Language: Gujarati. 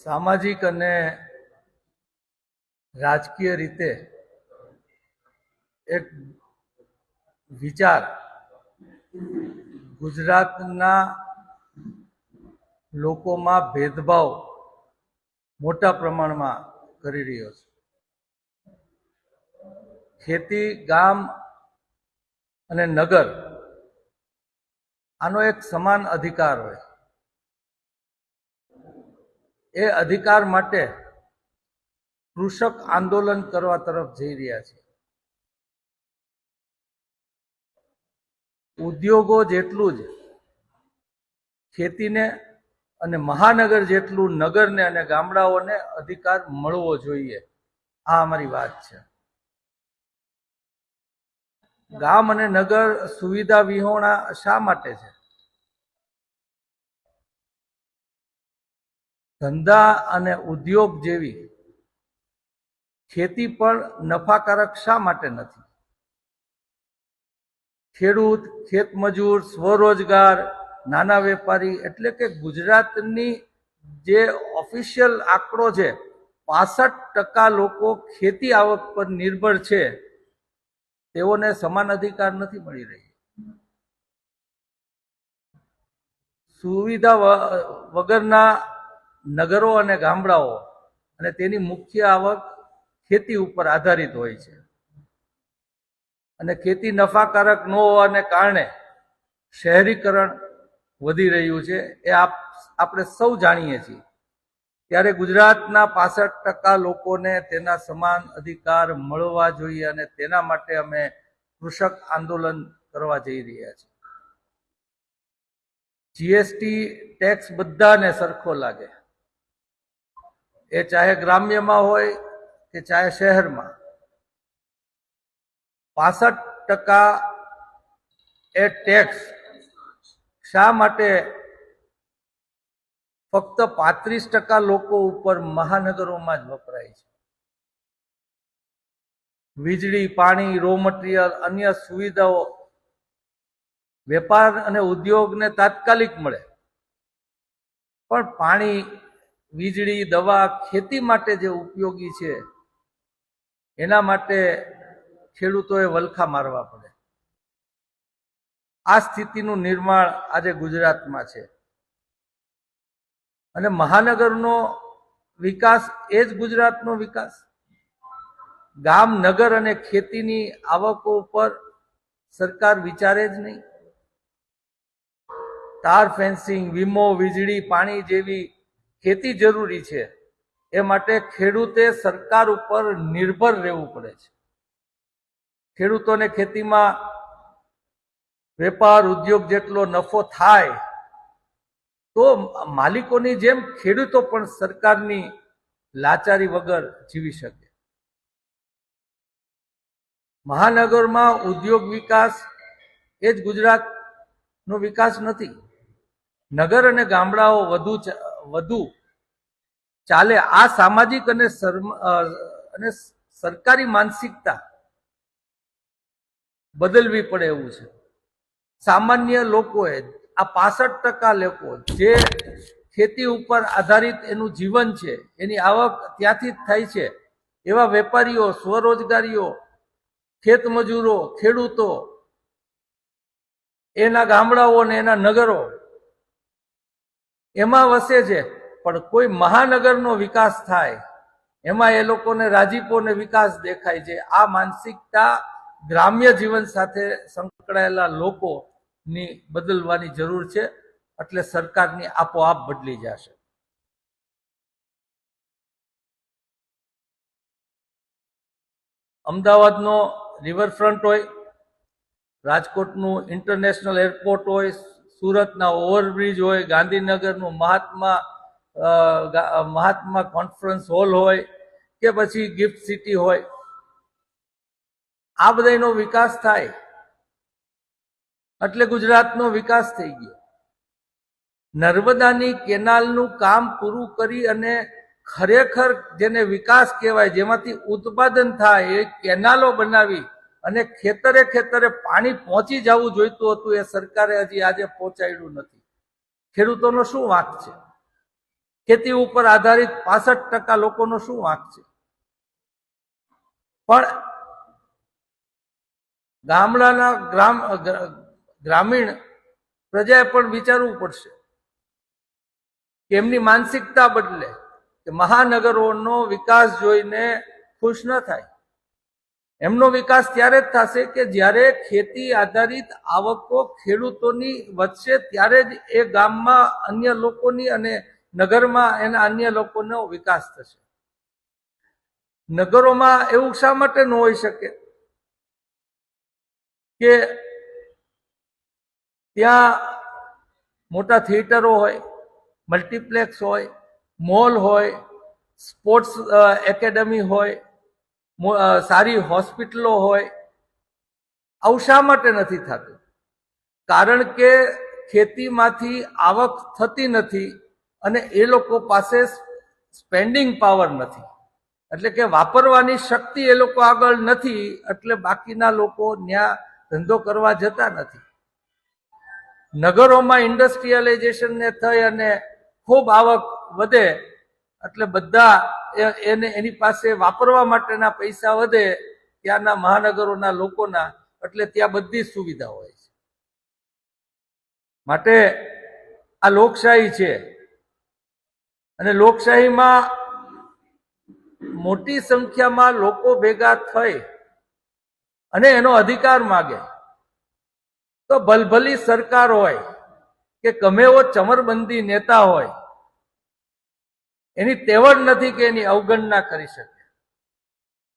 સામાજિક અને રાજકીય રીતે એક વિચાર ગુજરાતના લોકોમાં ભેદભાવ મોટા પ્રમાણમાં કરી રહ્યો છે. ખેતી, ગામ અને નગર આનો એક સમાન અધિકાર હોય. એ અધિકાર માટે કૃષક આંદોલન કરવા તરફ જઈ રહ્યા છે. ઉદ્યોગો જેટલું જ ખેતીને અને મહાનગર જેટલું નગરને અને ગામડાઓને અધિકાર મળવો જોઈએ. આ અમારી વાત છે. ગામ અને નગર સુવિધા વિહોણા શા માટે છે? ધંધા અને ઉદ્યોગ જેવી ખેતી પણ નફાકારક શા માટે નથી? ખેડૂત, ખેતમજૂર, સ્વરોજગાર, નાના વેપારી એટલે કે ગુજરાતની જે ઓફિશિયલ આંકડો છે 65% લોકો ખેતી આવક પર નિર્ભર છે. તેઓને સમાન અધિકાર નથી મળી રહી. સુવિધા વગરના નગરો અને ગામડાઓ અને તેની મુખ્ય આવક ખેતી ઉપર આધારિત હોય છે. અને ખેતી નફાકારક ન હોવાને કારણે શહેરીકરણ વધી રહ્યું છે. એ આપણે સૌ જાણીએ છીએ. ત્યારે ગુજરાતના 65% લોકોને તેના સમાન અધિકાર મળવા જોઈએ અને તેના માટે અમે કૃષક આંદોલન કરવા જઈ રહ્યા છીએ. જીએસટી ટેક્સ બધાને સરખો લાગે, એ ચાહે ગ્રામ્યમાં હોય કે ચાહે શહેરમાં. 65% એ ટેક્સ શા માટે ફક્ત 35% લોકો ઉપર મહાનગરોમાં જ વપરાય છે? વીજળી, પાણી, રો મટીરિયલ, અન્ય સુવિધાઓ વેપાર અને ઉદ્યોગને તાત્કાલિક મળે, પણ પાણી, વીજળી, દવા, ખેતી માટે જે ઉપયોગી છે એના માટે ખેડૂતોએ વલખા મારવા પડે. આ સ્થિતિનું નિર્માણ આજે ગુજરાતમાં છે. અને મહાનગરનો વિકાસ એ જ ગુજરાતનો વિકાસ. ગામ, નગર અને ખેતીની આવકો ઉપર સરકાર વિચારે જ નહીં. તાર ફેન્સિંગ, વીમો, વીજળી, પાણી જેવી ખેતી જરૂરી છે. એ માટે ખેડૂતે સરકાર ઉપર નિર્ભર રહેવું પડે છે. ખેડૂતોને ખેતીમાં વેપાર ઉદ્યોગ જેટલો નફો થાય તો માલિકોની જેમ ખેડૂતો પણ સરકારની લાચારી વગર જીવી શકે. મહાનગરમાં ઉદ્યોગ વિકાસ એ જ ગુજરાતનો વિકાસ નથી. નગર અને ગામડાઓ વધુ ચાલે આ સામાજિક અને સરકારી માનસિકતા બદલવી પડે એવું છે. સામાન્ય લોકોએ, આ 65% લોકો જે ખેતી ઉપર આધારિત એનું જીવન છે, એની આવક ત્યાંથી જ થાય છે, એવા વેપારીઓ, સ્વરોજગારીઓ, ખેતમજૂરો, ખેડૂતો, એના ગામડાઓ અને એના નગરો એમાં વસે છે. પણ કોઈ મહાનગરનો વિકાસ થાય એમાં એ લોકોને રાજીપો ને વિકાસ દેખાય છે. આ માનસિકતા ગ્રામ્ય જીવન સાથે સંકળાયેલા લોકોની બદલવાની જરૂર છે. એટલે સરકારની આપોઆપ બદલી જશે. અમદાવાદનો રિવરફ્રન્ટ હોય, રાજકોટનું ઇન્ટરનેશનલ એરપોર્ટ હોય, સુરતના ઓવરબ્રિજ હોય, ગાંધીનગરનું મહાત્મા કોન્ફરન્સ હોલ હોય કે પછી ગિફ્ટ સિટી હોય, આ બધાનો વિકાસ થાય એટલે ગુજરાતનો વિકાસ થઈ ગયો. નર્મદાની કેનાલનું કામ પૂરું કરી અને ખરેખર જેને વિકાસ કહેવાય, જેમાંથી ઉત્પાદન થાય, એ કેનાલો બનાવી અને ખેતરે ખેતરે પાણી પહોંચી જવું જોઈતું હતું, એ સરકારે હજી આજે પહોંચાડ્યું નથી. ખેડૂતોનો શું વાંક છે? ખેતી ઉપર આધારિત 65% લોકોનો શું વાંક છે? પણ ગામડાના ગ્રામીણ પ્રજાએ પણ વિચારવું પડશે કે એમની માનસિકતા બદલે, કે મહાનગરોનો વિકાસ જોઈને ખુશ ન થાય. એમનો વિકાસ ત્યારે જ થશે કે જ્યારે ખેતી આધારિત આવકો ખેડૂતોની વધશે, ત્યારે જ એ ગામમાં અન્ય લોકોની અને નગરમાં એના અન્ય લોકોનો વિકાસ થશે. નગરોમાં એવું શા માટે ન હોઈ શકે કે ત્યાં મોટા થિયેટરો હોય, મલ્ટીપ્લેક્સ હોય, મોલ હોય, સ્પોર્ટ્સ એકેડમી હોય, સારી હોસ્પિટલો હોય? આવું શા માટે નથી થતું? કારણ કે ખેતીમાંથી આવક થતી નથી અને એ લોકો પાસે સ્પેન્ડિંગ પાવર નથી, એટલે કે વાપરવાની શક્તિ એ લોકો આગળ નથી, એટલે બાકીના લોકો ત્યાં ધંધો કરવા જતા નથી. નગરોમાં ઇન્ડસ્ટ્રીયલાઇઝેશનને થઈ અને ખૂબ આવક વધે એટલે બધા એની પાસે વાપરવા માટેના પૈસા વધે ત્યાંના મહાનગરોના લોકોના, એટલે ત્યાં બધી સુવિધા હોય છે. માટે આ લોકશાહી છે અને લોકશાહીમાં મોટી સંખ્યામાં લોકો ભેગા થઈ અને એનો અધિકાર માગે તો ભલભલી સરકાર હોય કે ગમે એવો ચમરબંધી નેતા હોય, એની તેવડ નથી કે એની અવગણના કરી શકે.